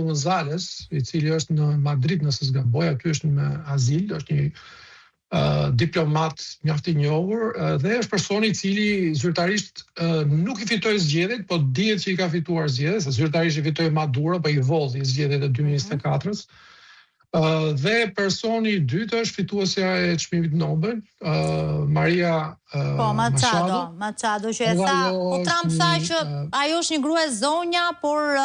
Gonzales, I cili është në Madrid nëse s'gaboj, aty është me azil, është një diplomat mjaft I njohur dhe është personi I cili zyrtarisht nuk I fitoi zgjedhjet, po dihet që I ka fituar zgjedhjet, se zyrtarisht I fitoi Maduro, po I volli zgjedhjet e 2024-s. Dhe personi I dytë është fituesja e çmimit Nobel, Maria Machado, që e tha, po Trump tha që ajo është një grua e zonja, por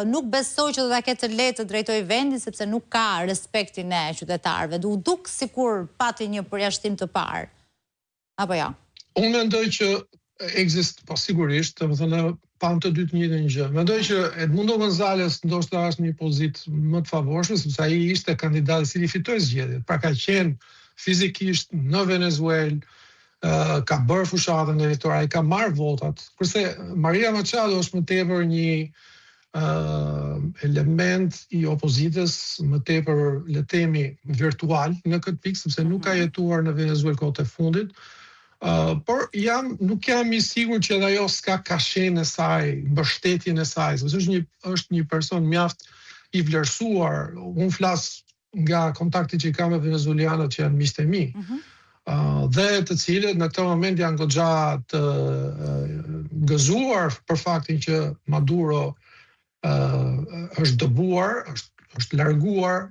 nuk besoj që do ta ketë të lehtë të drejtojë vendin sepse nuk ka respektin e qytetarëve. U duk sikur pati një përjashtim të parë. Apo jo? Unë mendoj që po sigurisht, domethënë pan të dytë njëjtën gjë. Mendoj që Edmundo Gonzales ndoshta është në një pozitë më të favorshme sepse ai ishte kandidati I cili fitoi zgjedhjet. Pra ka qenë fizikisht në Venezuelë, ka bërë fushatën elektore, ai ka marrë votat. Kurse Maria Machado është më tepër një element I opozitës, më tepër le të themi virtual në këtë pikë sepse nuk ka jetuar në Venezuelë kohët e fundit. Por nuk jam I sigurt që edhe ajo s'ka kashen e saj, mbështetjen e saj, sepse është një person mjaft I vlerësuar. Unë flas nga kontakti që I kam me venezuelianët që janë miqtë e mi. Dhe të cilët në këtë moment janë goxha të gëzuar për faktin që Maduro është dëbuar, është larguar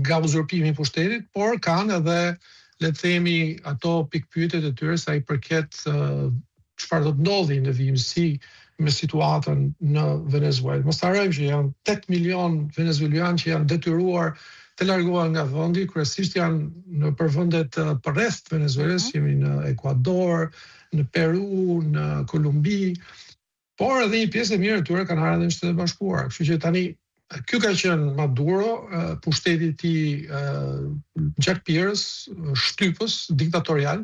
nga uzurpimi I pushtetit, por kanë edhe le të themi ato pikpyetjet e tyre sa I përket çfarë do të ndodhi në vijimësi me situatën në Venezuelë. Mos harrojmë që janë 8 milion venezuelianë që janë detyruar të largohen nga vendi, kryesisht janë në përvendet përreth Venezuelës, jemi në Ekuador, në Peru, në Kolumbi, por edhe një pjesë e mirë e tyre kanë ardhur në Shtetet e Bashkuara. Kështu që tani ky ka qenë Maduro, pushteti I tij Jack Pierce, shtypës diktatorial.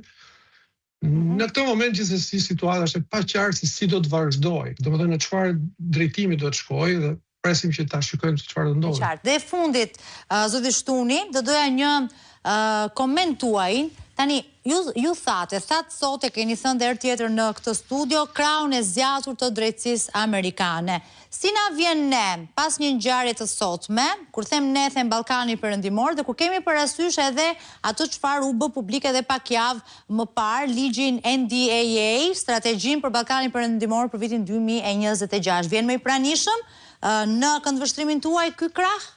Në këtë moment gjithsesi situata është e paqartë se si do të vazhdojë. Domethënë në çfarë drejtimi do të shkojë dhe presim që ta shikojmë se çfarë do ndodhi. Qartë. Dhe fundit, zoti Shtuni, do doja një koment tuaj. Tani, ju thatë sot e keni thënë dhe herë tjetër në këtë studio, kraun e zgjatur të drejtësisë amerikane. Si na vjen ne, pas një ngjarje të sotme, kur them ne, them Ballkani Perëndimor, dhe kur kemi parasysh edhe ato çfarë u bë publike edhe pak javë më parë, ligjin NDAA, strategjinë për Ballkanin Perëndimor për vitin 2026. Vjen më I pranishëm në këndvështrimin tuaj ky krah?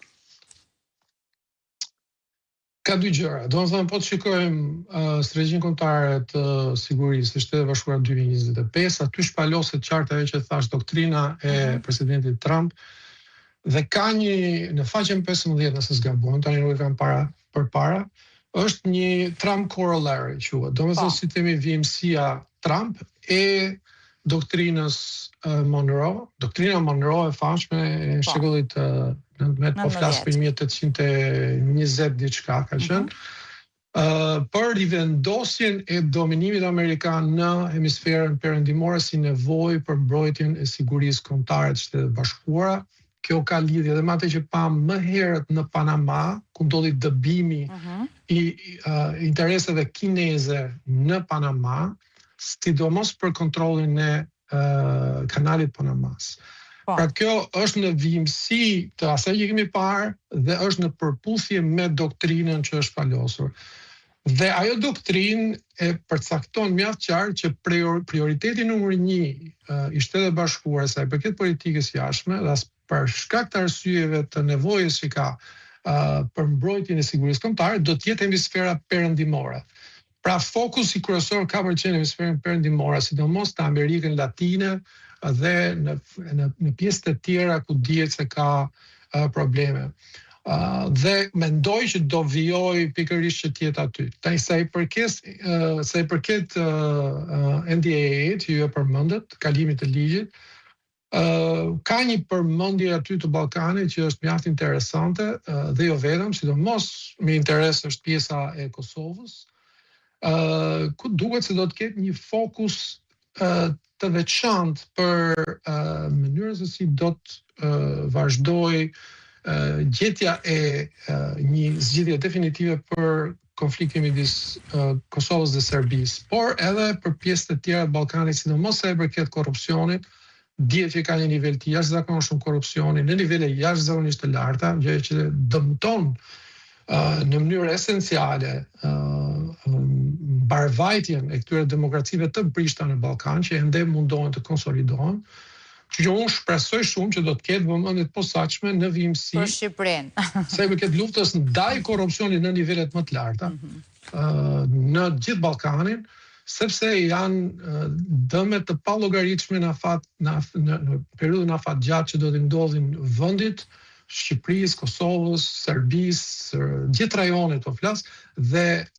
Ka dy gjëra. Domethënë po të shikojmë strategjinë kombëtare të sigurisë së Shtetit Bashkuar 2025, aty shpaloset qartë ajo që thash doktrina e presidentit Trump dhe ka një në faqen 15 nëse s'gabojmë, tani nuk e kam përpara, është një Trump corollary quhet. Domethënë si themi vijimësia Trump e doktrinës Monroe. Doktrina Monroe e famshme e shekullit 19, po flas për 1820 diçka ka qenë, për rivendosjen e dominimit amerikan në hemisferën perëndimore si nevojë për mbrojtjen e sigurisë kombëtare të Shtetit Bashkuara. Kjo ka lidhje edhe me atë që pam më herët në Panama, ku ndodhi dëbimi I interesave kineze në Panama, sidomos për kontrollin e kanalit Panamas. Pra kjo është në vijimësi të asaj që kemi parë dhe është në përputhje me doktrinën që është palosur. Dhe ajo doktrinë e përcakton mjaft qartë që prioriteti numër 1 I Shtetit Bashkuar sa I përket politikës jashtme, dhe për shkak të arsyeve të nevojës që ka për mbrojtjen e sigurisë kombëtare, do të jetë hemisfera perëndimore. Pra fokusi kryesor ka për qenë hemisferën perëndimore, sidomos në Amerikën Latine dhe në pjesë të tjera ku dihet se ka probleme. Dhe mendoj që do vijoj pikërisht që të jetë aty. Tani sa I përket NDAA që ju e përmendët, kalimit të ligjit, ka një përmendje aty të Ballkanit që është mjaft interesante dhe jo vetëm, sidomos me interes është pjesa e Kosovës, ku duket se do të ketë një fokus të veçantë për mënyrën se si do të vazhdoj gjetja e një zgjidhje definitive për konfliktin midis Kosovës dhe Serbisë, por edhe për pjesë të tjera të Ballkanit, sidomos sa I përket korrupsionit, dihet që ka një nivel të jashtëzakonshëm korrupsioni në nivele jashtëzakonisht të larta, gjë që dëmton në mënyrë esenciale mbarvajtjen e këtyre demokracive të brishta në Ballkan që ende mundohen të konsolidohen. Që unë shpresoj shumë që do të ketë vëmendje të posaçme në vijimësi për Shqipërinë. sa i përket luftës ndaj korrupsionit në nivelet më të larta në gjithë Ballkanin, sepse janë dëme të pallogaritshme në periudhën afatgjatë që do të ndodhin vendit, Shqipërisë, Kosovës, Serbisë, gjithë rajonet po flas, dhe